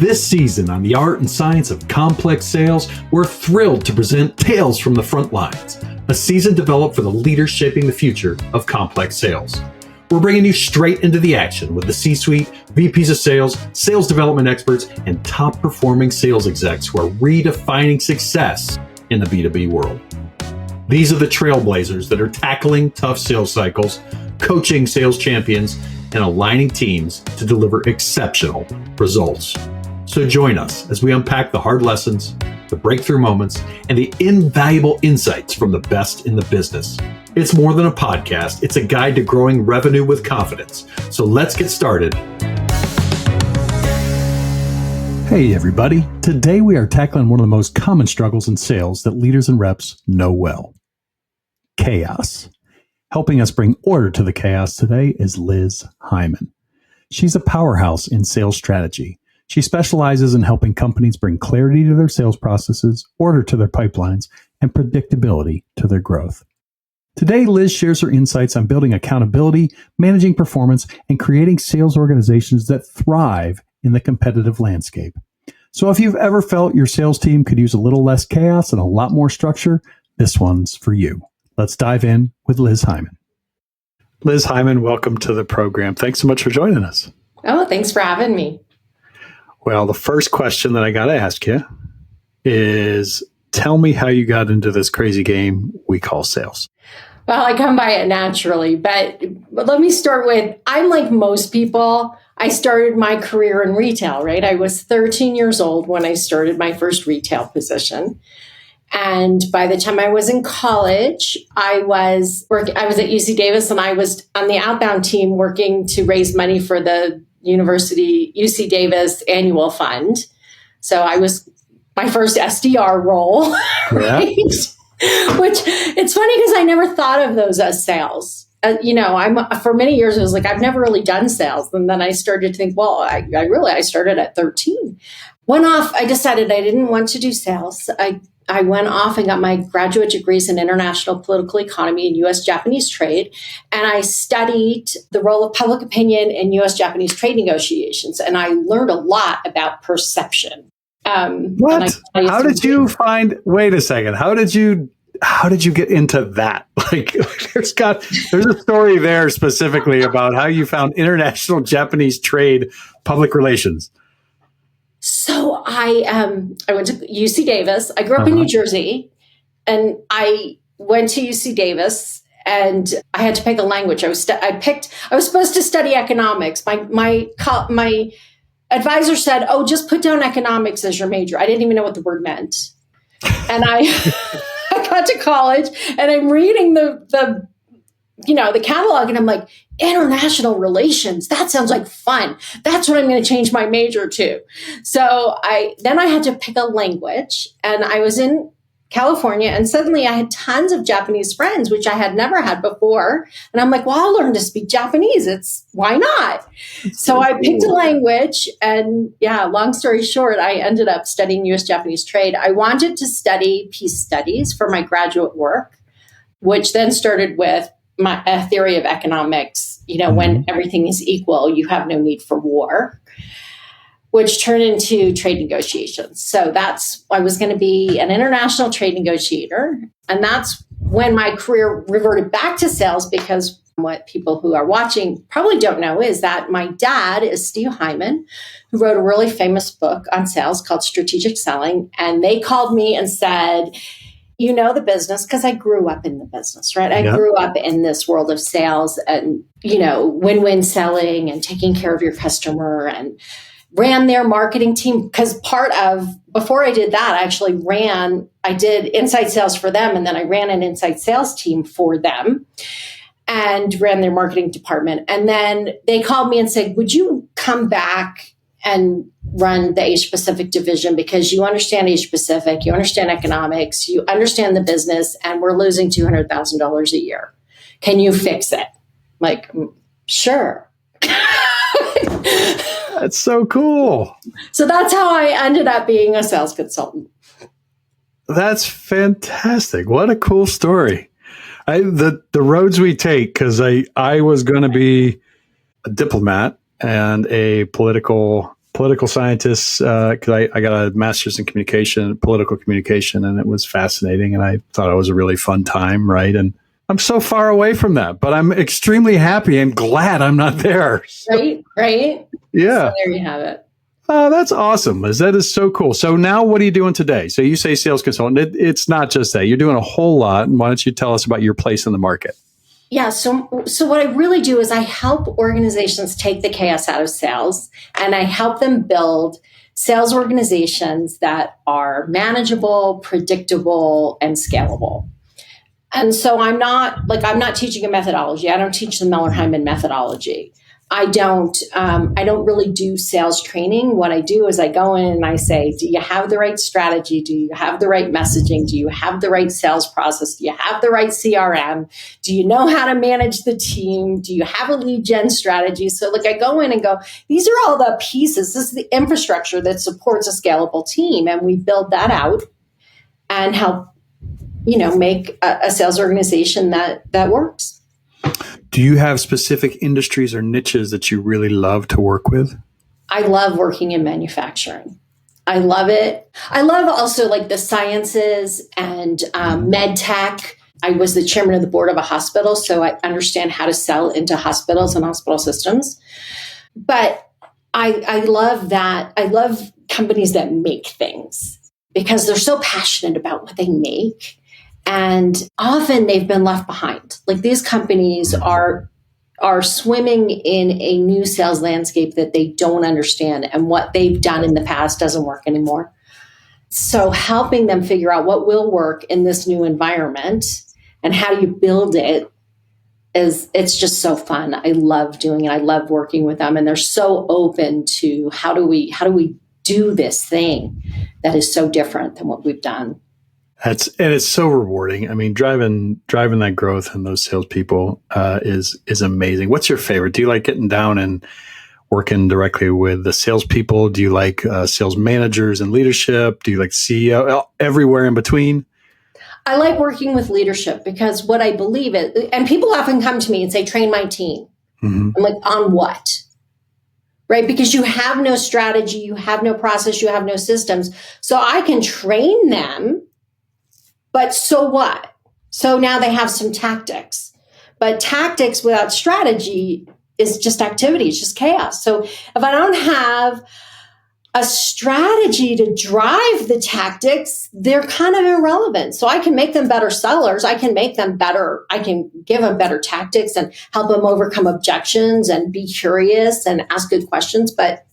This season on the art and science of complex sales, we're thrilled to present Tales from the Front Lines, a season developed for the leaders shaping the future of complex sales. We're bringing you straight into the action with the C-suite, VPs of sales, sales development experts, and top-performing sales execs who are redefining success in the B2B world. These are the trailblazers that are tackling tough sales cycles, coaching sales champions, and aligning teams to deliver exceptional results. So join us as we unpack the hard lessons, the breakthrough moments, and the invaluable insights from the best in the business. It's more than a podcast, it's a guide to growing revenue with confidence. So let's get started. Hey everybody, today we are tackling one of the most common struggles in sales that leaders and reps know well: chaos. Helping us bring order to the chaos today is Liz Heiman. She's a powerhouse in sales strategy. She specializes in helping companies bring clarity to their sales processes, order to their pipelines, and predictability to their growth. Today, Liz shares her insights on building accountability, managing performance, and creating sales organizations that thrive in the competitive landscape. So if you've ever felt your sales team could use a little less chaos and a lot more structure, this one's for you. Let's dive in with Liz Heiman. Liz Heiman, welcome to the program. Thanks so much for joining us. Oh, thanks for having me. Well, the first question that I got to ask you is, tell me how you got into this crazy game we call sales. Well, I come by it naturally, but let me start with, I'm like most people. I started my career in retail, right? I was 13 years old when I started my first retail position. And by the time I was in college, I was at UC Davis, and I was on the outbound team working to raise money for the University UC Davis annual fund. So I was my first SDR role, right? Which it's funny because I never thought of those as sales. For many years, I was like, I've never really done sales. And then I started to think, well, I started at 13. I decided I didn't want to do sales. I went off and got my graduate degrees in international political economy and U.S.-Japanese trade. And I studied the role of public opinion in U.S.-Japanese trade negotiations. And I learned a lot about perception. What? How did you find, wait a second, how did you get into that? Like, there's a story there specifically about how you found international Japanese trade public relations. So I went to UC Davis. I grew up in New Jersey, and I went to UC Davis, and I had to pick a language. I was supposed to study economics. My advisor said, "Oh, just put down economics as your major." I didn't even know what the word meant, and I got to college, and I'm reading the catalog, and I'm like, international relations, that sounds like fun. That's what I'm going to change my major to. So I had to pick a language, and I was in California, and suddenly I had tons of Japanese friends, which I had never had before. And I'm like, well, I'll learn to speak Japanese. Why not? So I picked a language, and long story short, I ended up studying U.S. Japanese trade. I wanted to study peace studies for my graduate work, which then started with a theory of economics. When everything is equal, you have no need for war, which turned into trade negotiations. So I was going to be an international trade negotiator. And that's when my career reverted back to sales, because what people who are watching probably don't know is that my dad is Steve Heiman, who wrote a really famous book on sales called Strategic Selling. And they called me and said, you know the business, because I grew up in the business, right? I grew up in this world of sales and, win-win selling and taking care of your customer, and ran their marketing team. Because before I did that, I did inside sales for them. And then I ran an inside sales team for them and ran their marketing department. And then they called me and said, would you come back and run the Asia Pacific division, because you understand Asia Pacific, you understand economics, you understand the business, and we're losing $200,000 a year. Can you fix it? Like, sure. That's so cool. So that's how I ended up being a sales consultant. That's fantastic. What a cool story. The roads we take, because I was going to be a diplomat and a political political scientists, because I got a master's in political communication, and it was fascinating. And I thought it was a really fun time, right? And I'm so far away from that, but I'm extremely happy and glad I'm not there. Right? Yeah. So there you have it. Oh, that's awesome, Liz. That is so cool. So now what are you doing today? So you say sales consultant. It's not just that. You're doing a whole lot. And why don't you tell us about your place in the market? Yeah. So what I really do is I help organizations take the chaos out of sales, and I help them build sales organizations that are manageable, predictable, and scalable. And so I'm not teaching a methodology. I don't teach the Miller Heiman methodology. I don't really do sales training. What I do is I go in and I say, do you have the right strategy? Do you have the right messaging? Do you have the right sales process? Do you have the right CRM? Do you know how to manage the team? Do you have a lead gen strategy? So I go in and go, these are all the pieces. This is the infrastructure that supports a scalable team. And we build that out and help, make a sales organization that works. Do you have specific industries or niches that you really love to work with? I love working in manufacturing. I love it. I love also the sciences and med tech. I was the chairman of the board of a hospital, so I understand how to sell into hospitals and hospital systems. But I love that. I love companies that make things because they're so passionate about what they make. And often they've been left behind. These companies are swimming in a new sales landscape that they don't understand, and what they've done in the past doesn't work anymore. So helping them figure out what will work in this new environment and how do you build it it's just so fun. I love doing it. I love working with them, and they're so open to how do we do this thing that is so different than what we've done. And it's so rewarding. I mean, driving that growth and those salespeople is amazing. What's your favorite? Do you like getting down and working directly with the salespeople? Do you like sales managers and leadership? Do you like CEO? Everywhere in between? I like working with leadership because what I believe is, and people often come to me and say, train my team. Mm-hmm. I'm like, on what? Right? Because you have no strategy, you have no process, you have no systems. So I can train them. But so what? So now they have some tactics. But tactics without strategy is just activity. It's just chaos. So if I don't have a strategy to drive the tactics, they're kind of irrelevant. So I can make them better sellers. I can make them better. I can give them better tactics and help them overcome objections and be curious and ask good questions. But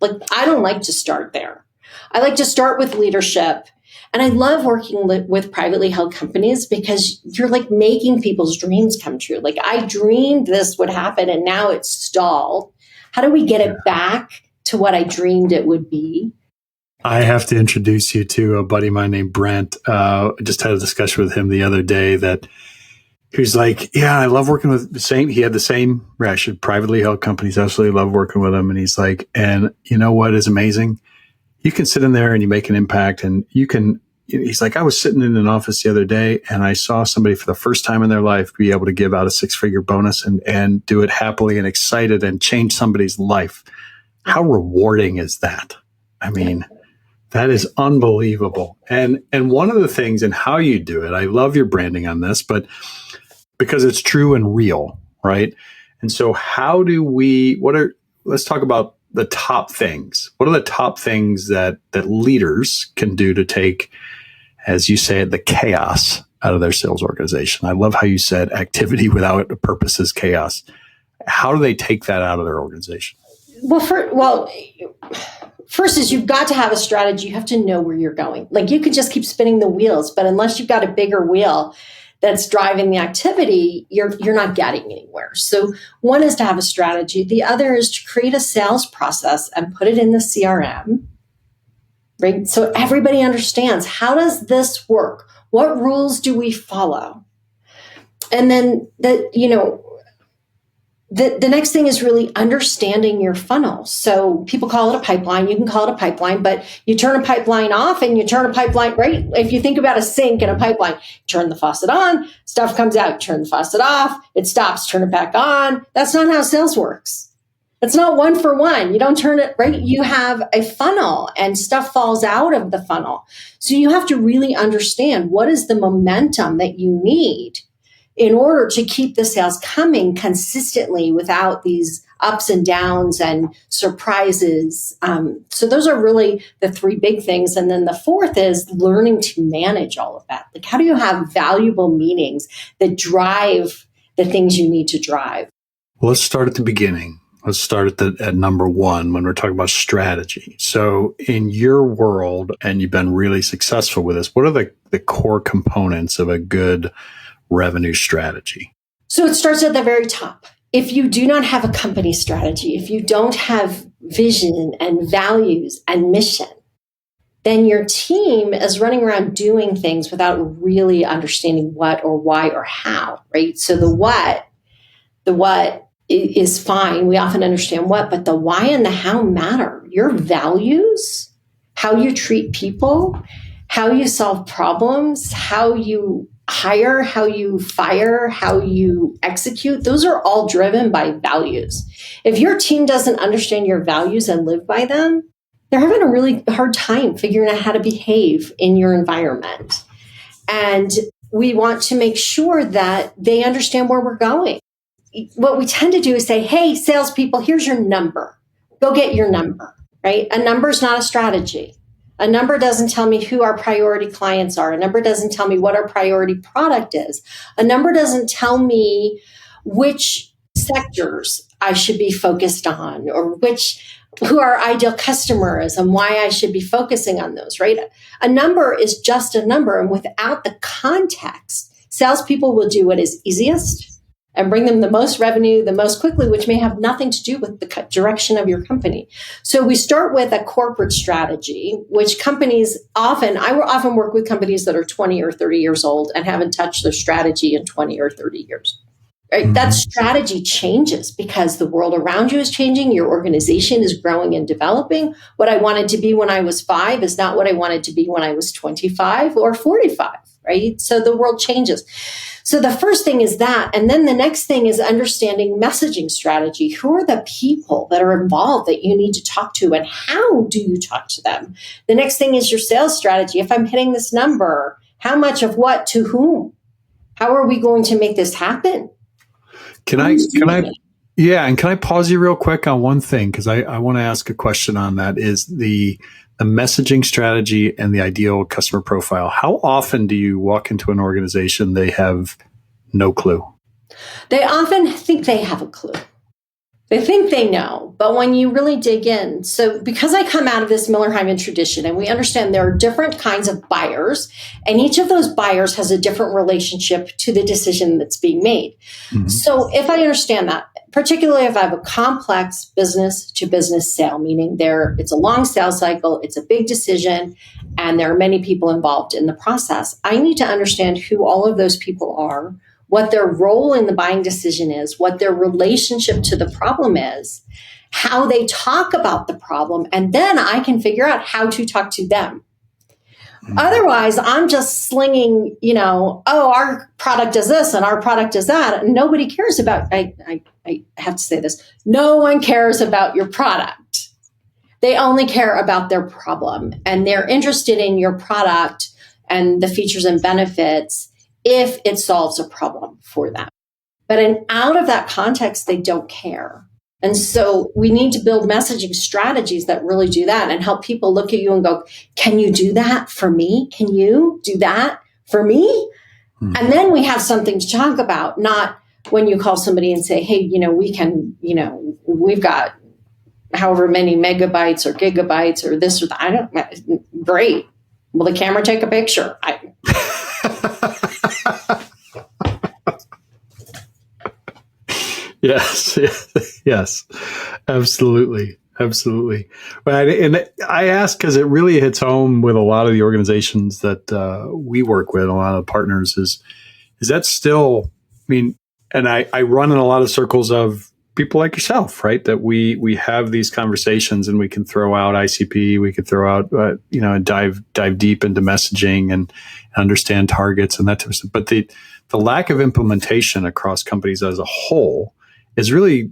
I don't like to start there. I like to start with leadership. And I love working with privately held companies because you're making people's dreams come true. I dreamed this would happen and now it's stalled. How do we get it back to what I dreamed it would be? I have to introduce you to a buddy of mine named Brent. I just had a discussion with him the other day that he was like, yeah, I love working with he had the same reaction, privately held companies, absolutely love working with them. And he's like, and you know what is amazing? You can sit in there and you make an impact, and he's like, I was sitting in an office the other day and I saw somebody for the first time in their life be able to give out a 6-figure bonus and do it happily and excited and change somebody's life. How rewarding is that? I mean, that is unbelievable. And one of the things and how you do it, I love your branding on this, but because it's true and real, right? And so let's talk about the top things. What are the top things that leaders can do to take, as you say, the chaos out of their sales organization? I love how you said activity without a purpose is chaos. How do they take that out of their organization? First is you've got to have a strategy. You have to know where you're going. You could just keep spinning the wheels, but unless you've got a bigger wheel that's driving the activity, you're not getting anywhere. So one is to have a strategy. The other is to create a sales process and put it in the CRM, right? So everybody understands, how does this work? What rules do we follow? And then the next thing is really understanding your funnel. So people call it a pipeline. You can call it a pipeline, but you turn a pipeline off and you turn a pipeline, right? If you think about a sink and a pipeline, turn the faucet on, stuff comes out, turn the faucet off, it stops, turn it back on. That's not how sales works. It's not one for one. You don't turn it right. You have a funnel and stuff falls out of the funnel. So you have to really understand what is the momentum that you need in order to keep the sales coming consistently without these ups and downs and surprises. So those are really the three big things. And then the fourth is learning to manage all of that. Like, how do you have valuable meetings that drive the things you need to drive? Well, let's start at the beginning. Let's start at number one when we're talking about strategy. So in your world, and you've been really successful with this, what are the core components of a good revenue strategy? So it starts at the very top. If you do not have a company strategy, if you don't have vision and values and mission, then your team is running around doing things without really understanding what or why or how, right? So the what is fine. We often understand what, but the why and the how matter. Your values, how you treat people, how you solve problems, how you hire, how you fire, how you execute, those are all driven by values. If your team doesn't understand your values and live by them, they're having a really hard time figuring out how to behave in your environment. And we want to make sure that they understand where we're going. What we tend to do is say, hey, salespeople, here's your number. Go get your number, right? A number is not a strategy. A number doesn't tell me who our priority clients are. A number doesn't tell me what our priority product is. A number doesn't tell me which sectors I should be focused on or who our ideal customer is and why I should be focusing on those, right? A number is just a number. And without the context, salespeople will do what is easiest and bring them the most revenue the most quickly, which may have nothing to do with the direction of your company. So we start with a corporate strategy, which I often work with companies that are 20 or 30 years old and haven't touched their strategy in 20 or 30 years. Right? Mm-hmm. That strategy changes because the world around you is changing. Your organization is growing and developing. What I wanted to be when I was 5 is not what I wanted to be when I was 25 or 45, right? So the world changes. So the first thing is that. And then the next thing is understanding messaging strategy. Who are the people that are involved that you need to talk to and how do you talk to them? The next thing is your sales strategy. If I'm hitting this number, how much of what to whom? How are we going to make this happen? Can I pause you real quick on one thing? Because I want to ask a question on that is the messaging strategy and the ideal customer profile. How often do you walk into an organization, they have no clue? They often think they have a clue. They think they know, but when you really dig in, so because I come out of this Miller Heiman tradition and we understand there are different kinds of buyers and each of those buyers has a different relationship to the decision that's being made. Mm-hmm. So if I understand that, particularly if I have a complex business to business sale, meaning it's a long sales cycle, it's a big decision, and there are many people involved in the process, I need to understand who all of those people are, what their role in the buying decision is, what their relationship to the problem is, how they talk about the problem, and then I can figure out how to talk to them. Mm-hmm. Otherwise, I'm just slinging, our product does this and our product does that. And nobody cares about, I have to say this, no one cares about your product. They only care about their problem. And they're interested in your product and the features and benefits if it solves a problem for them. But out of that context, they don't care. And so we need to build messaging strategies that really do that and help people look at you and go, can you do that for me? Can you do that for me? Mm-hmm. And then we have something to talk about, not when you call somebody and say, hey, we've got however many megabytes or gigabytes or this or that. Great. Will the camera take a picture? Yes, absolutely. Right. And I ask because it really hits home with a lot of the organizations that we work with, a lot of partners is that still, and I run in a lot of circles of people like yourself, right? That we have these conversations and we can throw out ICP, we could throw out, and dive deep into messaging and understand targets and that type of stuff. But the lack of implementation across companies as a whole is really,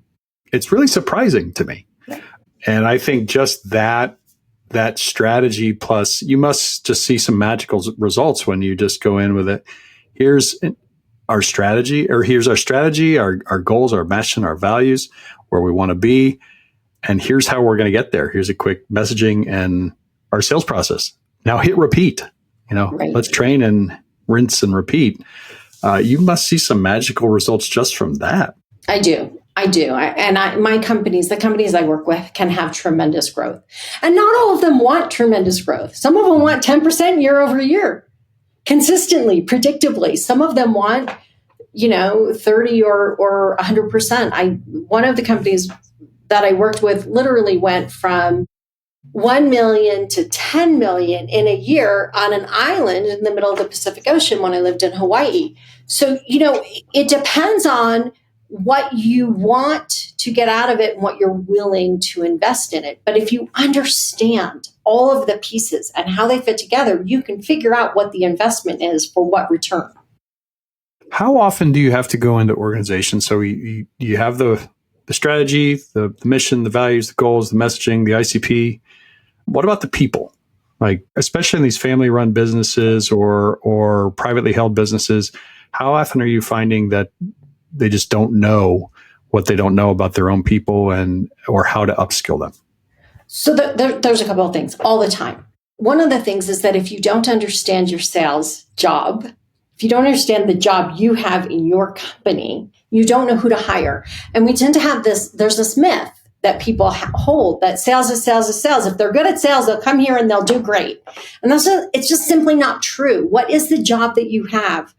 it's really surprising to me. And I think just that strategy, plus you must just see some magical results when you just go in with it. Here's our strategy, our goals, our mission, our values, where we want to be. And here's how we're going to get there. Here's a quick messaging and our sales process. Now hit repeat, Right. Let's train and rinse and repeat. You must see some magical results just from that. I do. My companies, the companies I work with, can have tremendous growth. And not all of them want tremendous growth. Some of them want 10% year over year, consistently, predictably. Some of them want, 30 or 100%. One of the companies that I worked with literally went from 1 million to 10 million in a year on an island in the middle of the Pacific Ocean when I lived in Hawaii. So, it depends on what you want to get out of it and what you're willing to invest in it. But if you understand all of the pieces and how they fit together, you can figure out what the investment is for what return. How often do you have to go into organizations? So you have the strategy, the mission, the values, the goals, the messaging, the ICP. What about the people? Like, especially in these family-run businesses or privately held businesses, how often are you finding that they just don't know what they don't know about their own people or how to upskill them? So there's a couple of things all the time. One of the things is that if you don't understand your sales job, if you don't understand the job you have in your company, you don't know who to hire. And we tend to have there's this myth that people hold that sales is sales is sales. If they're good at sales, they'll come here and they'll do great. And it's just simply not true. What is the job that you have?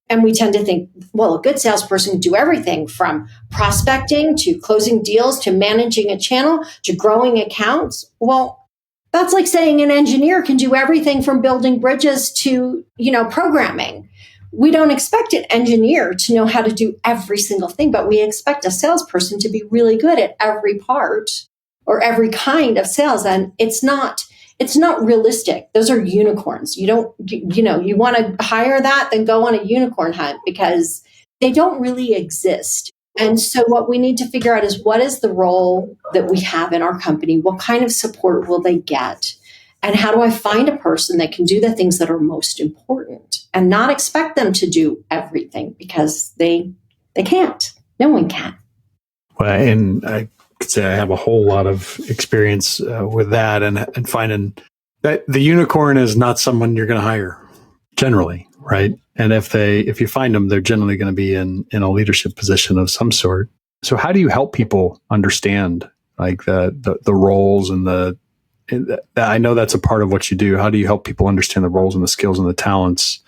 And we tend to think, well, a good salesperson can do everything from prospecting to closing deals to managing a channel to growing accounts. Well, that's like saying an engineer can do everything from building bridges to, programming. We don't expect an engineer to know how to do every single thing, but we expect a salesperson to be really good at every part or every kind of sales. And it's not realistic. Those are unicorns. You want to hire that, then go on a unicorn hunt because they don't really exist. And so what we need to figure out is what is the role that we have in our company? What kind of support will they get? And how do I find a person that can do the things that are most important and not expect them to do everything because they can't. No one can. Well, and I could say I have a whole lot of experience with that and finding that the unicorn is not someone you're going to hire generally, right? And if you find them, they're generally going to be in a leadership position of some sort. So how do you help people understand like the roles and I know that's a part of what you do. How do you help people understand the roles and the skills and the talents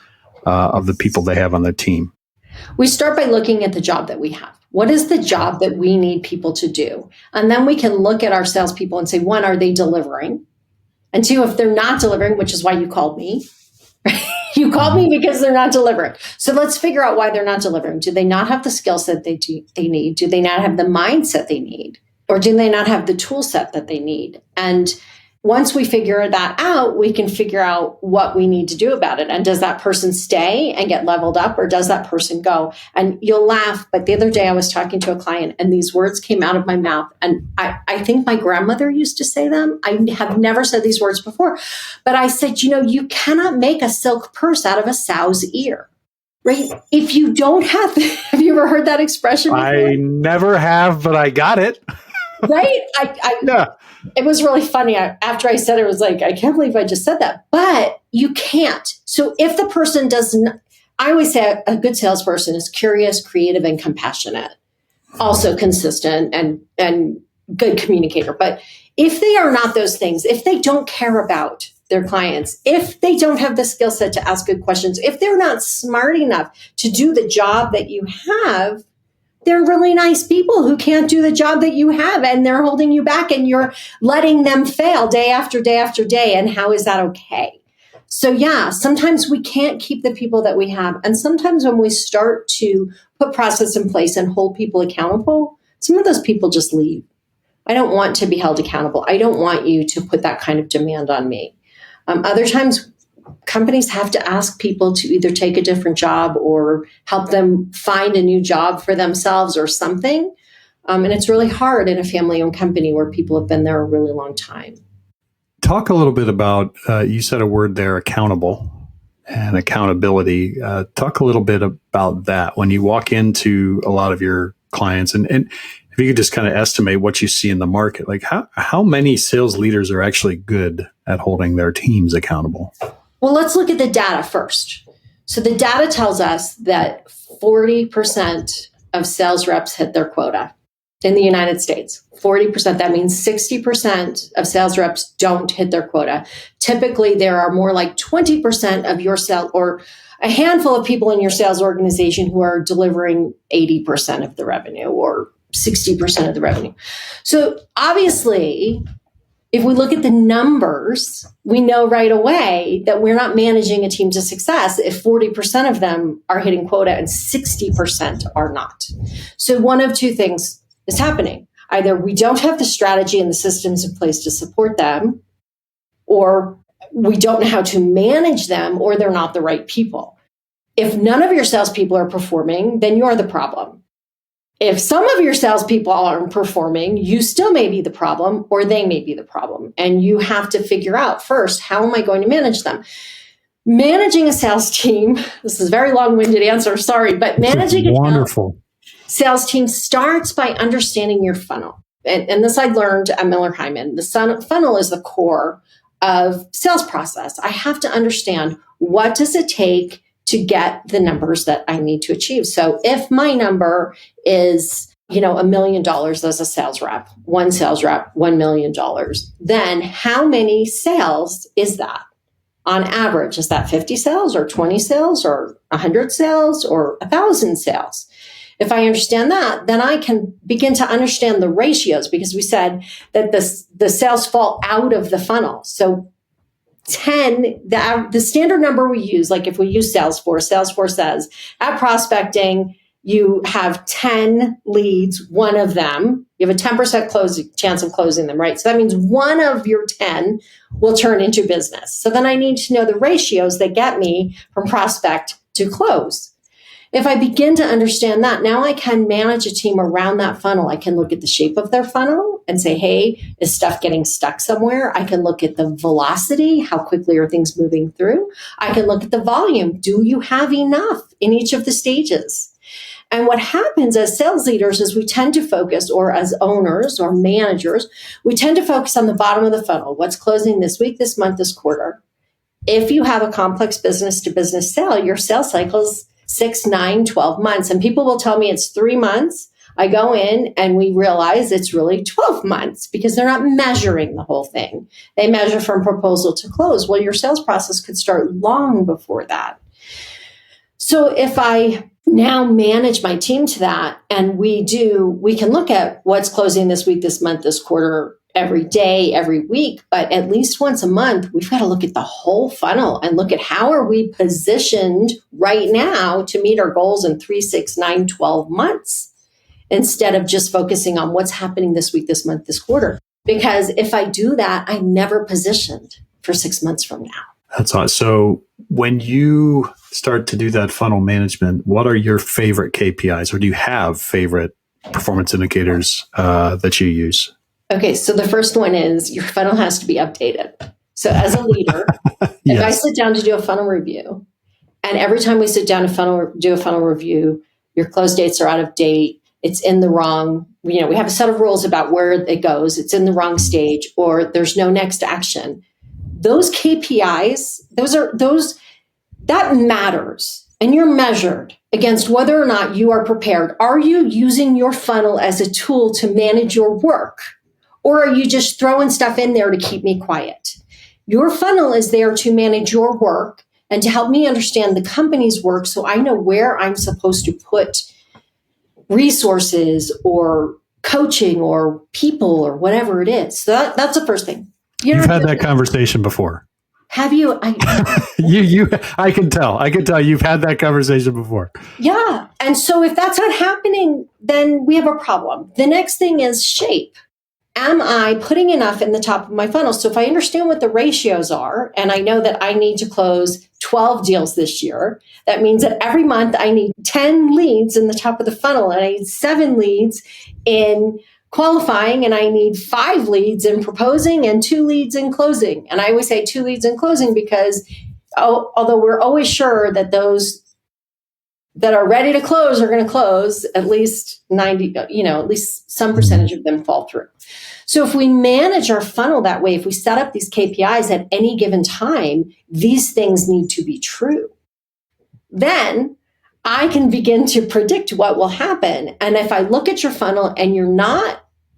of the people they have on their team? We start by looking at the job that we have. What is the job that we need people to do? And then we can look at our salespeople and say, one, are they delivering? And two, if they're not delivering, which is why you called me, you called me because they're not delivering. So let's figure out why they're not delivering. Do they not have the skill set they need? Do they not have the mindset they need? Or do they not have the tool set that they need? And once we figure that out, we can figure out what we need to do about it. And does that person stay and get leveled up, or does that person go? And you'll laugh, but the other day I was talking to a client and these words came out of my mouth. And I think my grandmother used to say them. I have never said these words before, but I said, you cannot make a silk purse out of a sow's ear. Right? If you don't have you ever heard that expression before? I never have, but I got it. Right? Yeah. It was really funny. After I said it, was like, I can't believe I just said that. But you can't. So if the person doesn't, I always say a good salesperson is curious, creative, and compassionate. Also consistent and good communicator. But if they are not those things, if they don't care about their clients, if they don't have the skill set to ask good questions, if they're not smart enough to do the job that you have, they're really nice people who can't do the job that you have, and they're holding you back, and you're letting them fail day after day after day. And how is that okay? So yeah, sometimes we can't keep the people that we have. And sometimes when we start to put process in place and hold people accountable, some of those people just leave. I don't want to be held accountable. I don't want you to put that kind of demand on me. Other times, companies have to ask people to either take a different job or help them find a new job for themselves or something. And it's really hard in a family-owned company where people have been there a really long time. Talk a little bit about, you said a word there, accountable and accountability. Talk a little bit about that when you walk into a lot of your clients, and if you could just kind of estimate what you see in the market, like how many sales leaders are actually good at holding their teams accountable? Well, let's look at the data first. So the data tells us that 40% of sales reps hit their quota in the United States. 40%, that means 60% of sales reps don't hit their quota. Typically, there are more like 20% of your sales, or a handful of people in your sales organization who are delivering 80% of the revenue or 60% of the revenue. So obviously, if we look at the numbers, we know right away that we're not managing a team to success if 40% of them are hitting quota and 60% are not. So one of two things is happening. Either we don't have the strategy and the systems in place to support them, or we don't know how to manage them, or they're not the right people. If none of your salespeople are performing, then you're the problem. If some of your salespeople aren't performing, you still may be the problem, or they may be the problem. And you have to figure out first, how am I going to manage them? Managing a sales team, this is a very long-winded answer, sorry, but managing a sales team starts by understanding your funnel. And this I learned at Liz Heiman. The funnel is the core of sales process. I have to understand, what does it take to get the numbers that I need to achieve? So if my number is, $1 million as a sales rep, $1 million, then how many sales is that? On average, is that 50 sales or 20 sales or 100 sales or 1,000 sales? If I understand that, then I can begin to understand the ratios, because we said that the sales fall out of the funnel. So 10, the standard number we use, like if we use Salesforce says at prospecting, you have 10 leads, one of them, you have a 10% chance of closing them, right? So that means one of your 10 will turn into business. So then I need to know the ratios that get me from prospect to close. If I begin to understand that, now I can manage a team around that funnel. I can look at the shape of their funnel and say, hey, is stuff getting stuck somewhere? I can look at the velocity. How quickly are things moving through? I can look at the volume. Do you have enough in each of the stages? And what happens as sales leaders is we tend to focus, or as owners or managers, we tend to focus on the bottom of the funnel. What's closing this week, this month, this quarter? If you have a complex business to business sale, your sales cycle's 6, 9, 12 months. And people will tell me it's 3 months. I go in and we realize it's really 12 months because they're not measuring the whole thing. They measure from proposal to close. Well, your sales process could start long before that. So if I now manage my team to that, and we can look at what's closing this week, this month, this quarter, every day, every week, but at least once a month, we've got to look at the whole funnel and look at how are we positioned right now to meet our goals in 3, 6, 9, 12 months, instead of just focusing on what's happening this week, this month, this quarter. Because if I do that, I'm never positioned for 6 months from now. That's awesome. So when you start to do that funnel management, what are your favorite KPIs, or do you have favorite performance indicators that you use? Okay, so the first one is your funnel has to be updated. So as a leader, yes. If I sit down to do a funnel review, and every time we sit down to do a funnel review, your close dates are out of date, it's in the wrong, we have a set of rules about where it goes, it's in the wrong stage, or there's no next action. Those KPIs, that matters. And you're measured against whether or not you are prepared. Are you using your funnel as a tool to manage your work? Or are you just throwing stuff in there to keep me quiet? Your funnel is there to manage your work and to help me understand the company's work, so I know where I'm supposed to put resources or coaching or people or whatever it is. So that's the first thing. You've had that conversation before. Have you? I can tell you've had that conversation before. Yeah. And so if that's not happening, then we have a problem. The next thing is shape. am I putting enough in the top of my funnel? So if I understand what the ratios are, and I know that I need to close 12 deals this year, that means that every month I need 10 leads in the top of the funnel, and I need 7 leads in qualifying, and I need 5 leads in proposing and 2 leads in closing. And I always say 2 leads in closing because although we're always sure that those that are ready to close are going to close, at least 90, at least some percentage of them fall through. So if we manage our funnel that way, if we set up these KPIs at any given time, these things need to be true. Then I can begin to predict what will happen. And if I look at your funnel and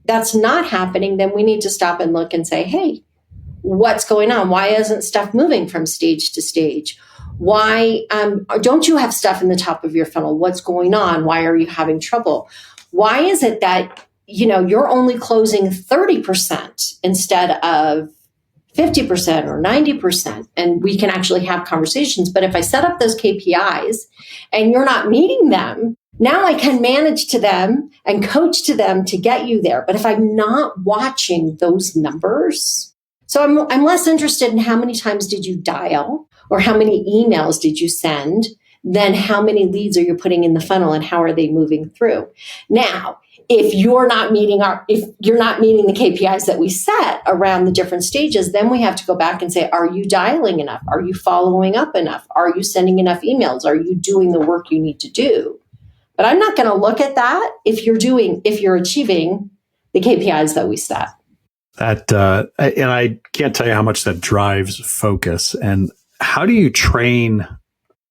that's not happening, then we need to stop and look and say, hey, what's going on? Why isn't stuff moving from stage to stage? Why don't you have stuff in the top of your funnel? What's going on? Why are you having trouble? Why is it that, you're only closing 30% instead of 50% or 90%? And we can actually have conversations. But if I set up those KPIs and you're not meeting them, now I can manage to them and coach to them to get you there. But if I'm not watching those numbers, so I'm less interested in how many times did you dial or how many emails did you send than how many leads are you putting in the funnel and how are they moving through. Now, if you're not meeting the KPIs that we set around the different stages, then we have to go back and say, are you dialing enough? Are you following up enough? Are you sending enough emails? Are you doing the work you need to do? But I'm not going to look at that if you're achieving the KPIs that we set. And I can't tell you how much that drives focus. And how do you train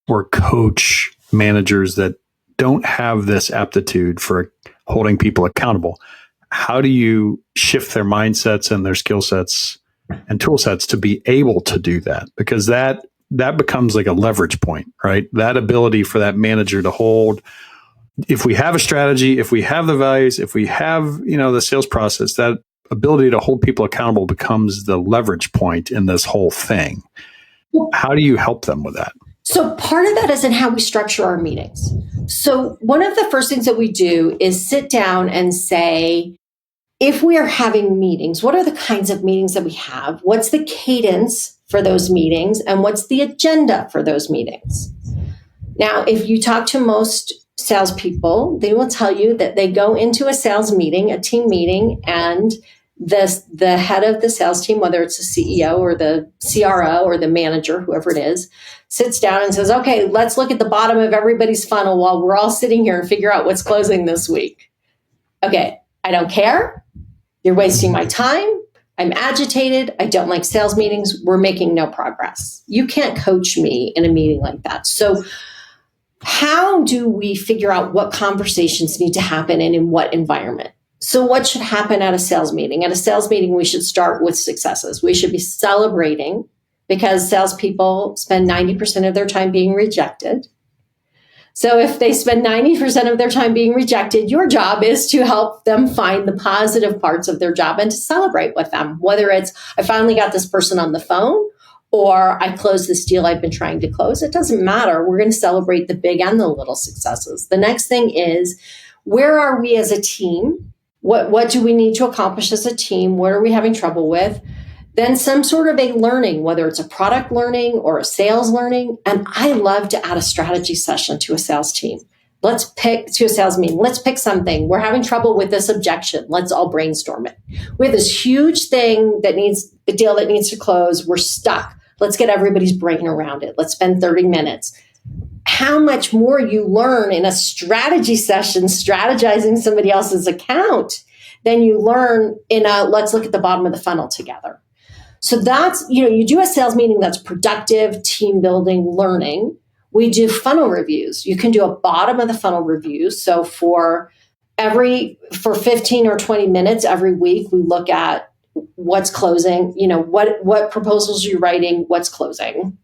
or coach managers that don't have this aptitude for holding people accountable? How do you shift their mindsets and their skill sets and tool sets to be able to do that? Because that becomes like a leverage point, right? That ability for that manager to hold. If we have a strategy, if we have the values, if we have, the sales process, that ability to hold people accountable becomes the leverage point in this whole thing. How do you help them with that? So part of that is in how we structure our meetings. So one of the first things that we do is sit down and say, if we are having meetings, what are the kinds of meetings that we have? What's the cadence for those meetings? And what's the agenda for those meetings? Now, if you talk to most salespeople, they will tell you that they go into a sales meeting, a team meeting, and the head of the sales team, whether it's the CEO or the CRO or the manager, whoever it is, sits down and says, okay, let's look at the bottom of everybody's funnel while we're all sitting here and figure out what's closing this week. Okay, I don't care. You're wasting my time. I'm agitated. I don't like sales meetings. We're making no progress. You can't coach me in a meeting like that. So how do we figure out what conversations need to happen and in what environment? So what should happen at a sales meeting? At a sales meeting, we should start with successes. We should be celebrating because salespeople spend 90% of their time being rejected. So if they spend 90% of their time being rejected, your job is to help them find the positive parts of their job and to celebrate with them. Whether it's, I finally got this person on the phone, or I closed this deal I've been trying to close. It doesn't matter. We're going to celebrate the big and the little successes. The next thing is, where are we as a team? What do we need to accomplish as a team? What are we having trouble with? Then some sort of a learning, whether it's a product learning or a sales learning. And I love to add a strategy session to a sales team. Let's pick something. We're having trouble with this objection. Let's all brainstorm it. We have this huge thing a deal that needs to close. We're stuck. Let's get everybody's brain around it. Let's spend 30 minutes. How much more you learn in a strategy session, strategizing somebody else's account, than you learn in a let's look at the bottom of the funnel together. So that's, you do a sales meeting that's productive, team building, learning. We do funnel reviews. You can do a bottom of the funnel review. So for 15 or 20 minutes every week, we look at what's closing, what proposals you're writing, what's closing.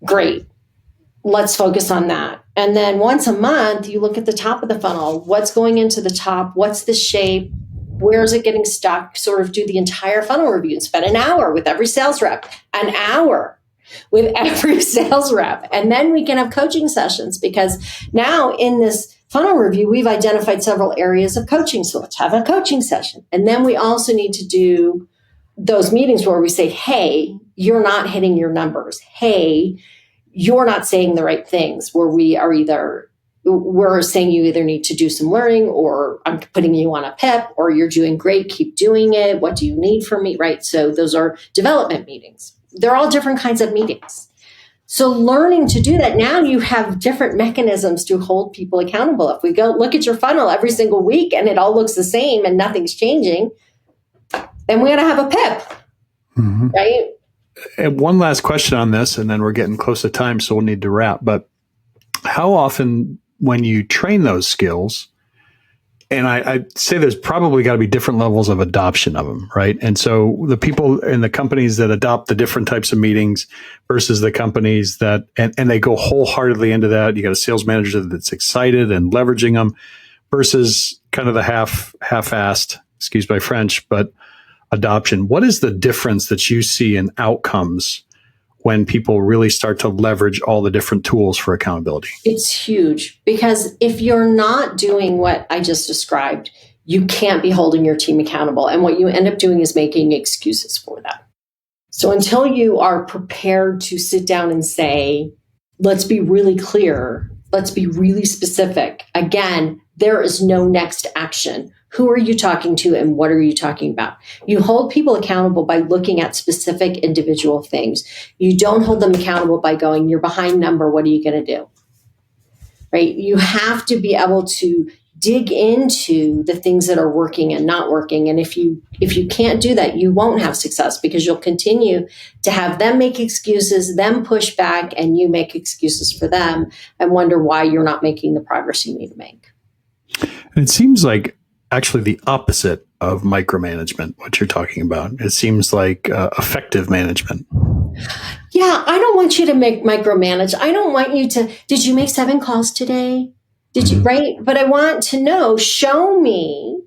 Great. Let's focus on that. And then once a month, you look at the top of the funnel. What's going into the top? What's the shape? Where is it getting stuck? Sort of do the entire funnel review and spend an hour with every sales rep, an hour with every sales rep. And then we can have coaching sessions because now in this funnel review, we've identified several areas of coaching. So let's have a coaching session. And then we also need to do those meetings where we say, hey, you're not hitting your numbers. Hey, you're not saying the right things, where we're saying you either need to do some learning, or I'm putting you on a PIP, or you're doing great, keep doing it. What do you need from me? Right. So those are development meetings. They're all different kinds of meetings. So learning to do that, now you have different mechanisms to hold people accountable. If we go look at your funnel every single week and it all looks the same and nothing's changing, then we got to have a PIP, right? And one last question on this, and then we're getting close to time, so we'll need to wrap. But how often, when you train those skills, and I'd say there's probably got to be different levels of adoption of them, right? And so the people in the companies that adopt the different types of meetings versus the companies that, and they go wholeheartedly into that, you got a sales manager that's excited and leveraging them, versus kind of the half-assed, excuse my French, but adoption. What is the difference that you see in outcomes when people really start to leverage all the different tools for accountability? It's huge, because if you're not doing what I just described, you can't be holding your team accountable. And what you end up doing is making excuses for them. So until you are prepared to sit down and say, let's be really clear, let's be really specific. Again, there is no next action. Who are you talking to and what are you talking about? You hold people accountable by looking at specific individual things. You don't hold them accountable by going, you're behind number, what are you going to do? Right? You have to be able to dig into the things that are working and not working. And if you can't do that, you won't have success, because you'll continue to have them make excuses, them push back, and you make excuses for them and wonder why you're not making the progress you need to make. And it seems like actually the opposite of micromanagement, what you're talking about. It seems like effective management. Yeah, I don't want you to micromanage. I don't want you to, did you make 7 calls today? Did you, right? But I want to know, show me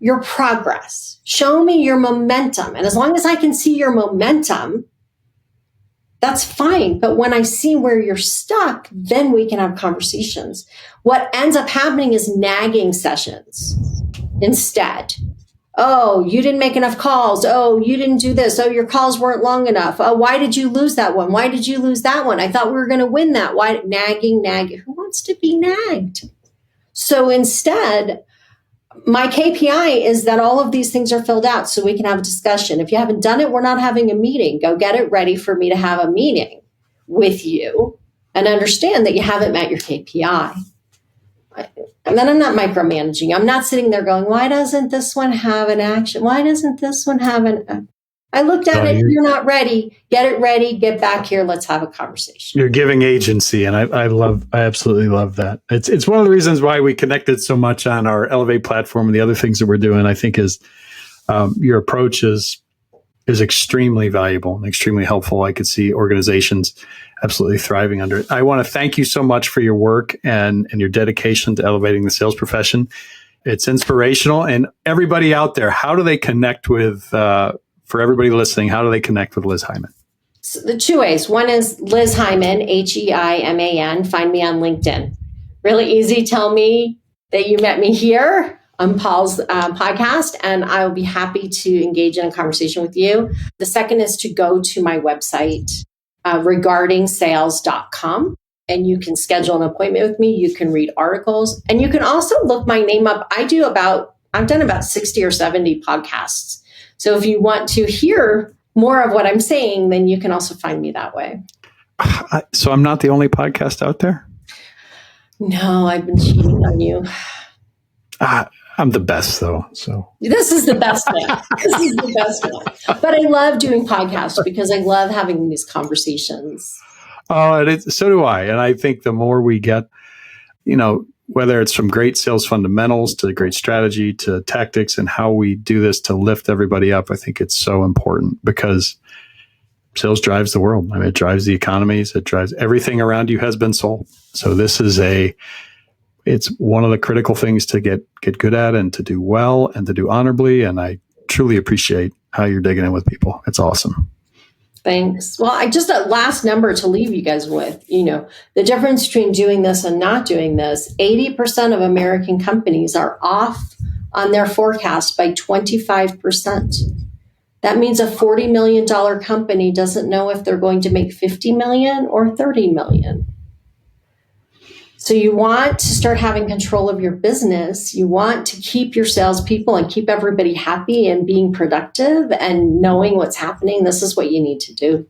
your progress. Show me your momentum. And as long as I can see your momentum, that's fine. But when I see where you're stuck, then we can have conversations. What ends up happening is nagging sessions instead. Oh, you didn't make enough calls. Oh, you didn't do this. Oh, your calls weren't long enough. Oh, why did you lose that one? Why did you lose that one? I thought we were going to win that. Why? Nagging. Who wants to be nagged? So instead, my KPI is that all of these things are filled out so we can have a discussion. If you haven't done it, we're not having a meeting. Go get it ready for me to have a meeting with you and understand that you haven't met your KPI. And then I'm not micromanaging. I'm not sitting there going, why doesn't this one have an action? Why doesn't this one have an... I looked at it. You're not ready. Get it ready. Get back here. Let's have a conversation. You're giving agency. And I absolutely love that. It's one of the reasons why we connected so much on our Elevate platform and the other things that we're doing, I think, is your approach is extremely valuable and extremely helpful. I could see organizations absolutely thriving under it. I want to thank you so much for your work and your dedication to elevating the sales profession. It's inspirational. And everybody out there, how do they connect with, for everybody listening, how do they connect with Liz Heiman? So the 2 ways. One is Liz Heiman, Heiman. Find me on LinkedIn. Really easy. Tell me that you met me here on Paul's podcast, and I will be happy to engage in a conversation with you. The second is to go to my website, regarding-sales.com, and you can schedule an appointment with me. You can read articles, and you can also look my name up. I've done about 60 or 70 podcasts. So if you want to hear more of what I'm saying, then you can also find me that way. So I'm not the only podcast out there? No, I've been cheating on you. I'm the best, though. So this is the best one. But I love doing podcasts because I love having these conversations. Oh, so do I. And I think the more we get, whether it's from great sales fundamentals to great strategy to tactics and how we do this to lift everybody up, I think it's so important, because sales drives the world. I mean, it drives the economies. It drives everything around you has been sold. So this is it's one of the critical things to get good at and to do well and to do honorably. And I truly appreciate how you're digging in with people. It's awesome. Thanks. Well, I just a last number to leave you guys with, the difference between doing this and not doing this, 80% of American companies are off on their forecast by 25%. That means a $40 million company doesn't know if they're going to make 50 million or 30 million. So you want to start having control of your business. You want to keep your salespeople and keep everybody happy and being productive and knowing what's happening. This is what you need to do.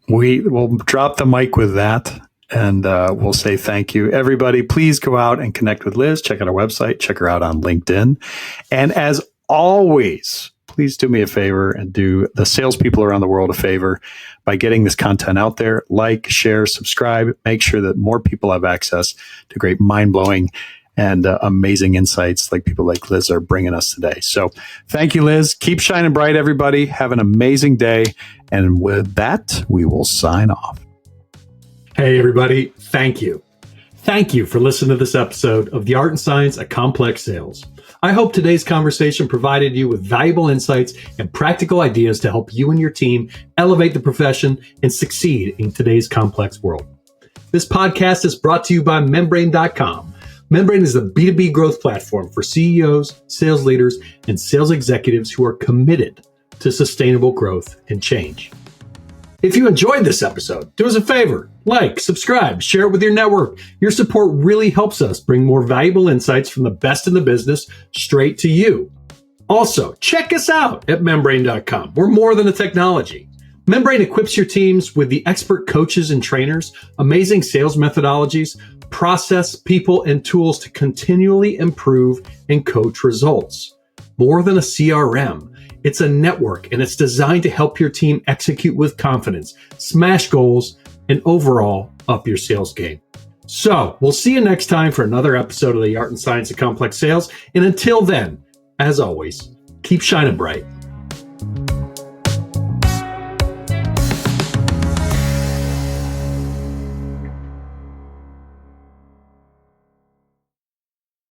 We will drop the mic with that, and we'll say thank you. Everybody, please go out and connect with Liz. Check out our website. Check her out on LinkedIn. And as always, please do me a favor and do the salespeople around the world a favor by getting this content out there. Like, share, subscribe. Make sure that more people have access to great, mind-blowing and amazing insights like people like Liz are bringing us today. So thank you, Liz. Keep shining bright, everybody. Have an amazing day. And with that, we will sign off. Hey, everybody. Thank you. Thank you for listening to this episode of The Art and Science of Complex Sales. I hope today's conversation provided you with valuable insights and practical ideas to help you and your team elevate the profession and succeed in today's complex world. This podcast is brought to you by Membrane.com. Membrane is the B2B growth platform for CEOs, sales leaders, and sales executives who are committed to sustainable growth and change. If you enjoyed this episode, do us a favor, like, subscribe, share it with your network. Your support really helps us bring more valuable insights from the best in the business straight to you. Also, check us out at Membrane.com. We're more than a technology. Membrane equips your teams with the expert coaches and trainers, amazing sales methodologies, process, people, and tools to continually improve and coach results. More than a CRM. It's a network, and it's designed to help your team execute with confidence, smash goals, and overall up your sales game. So we'll see you next time for another episode of The Art and Science of Complex Sales. And until then, as always, keep shining bright.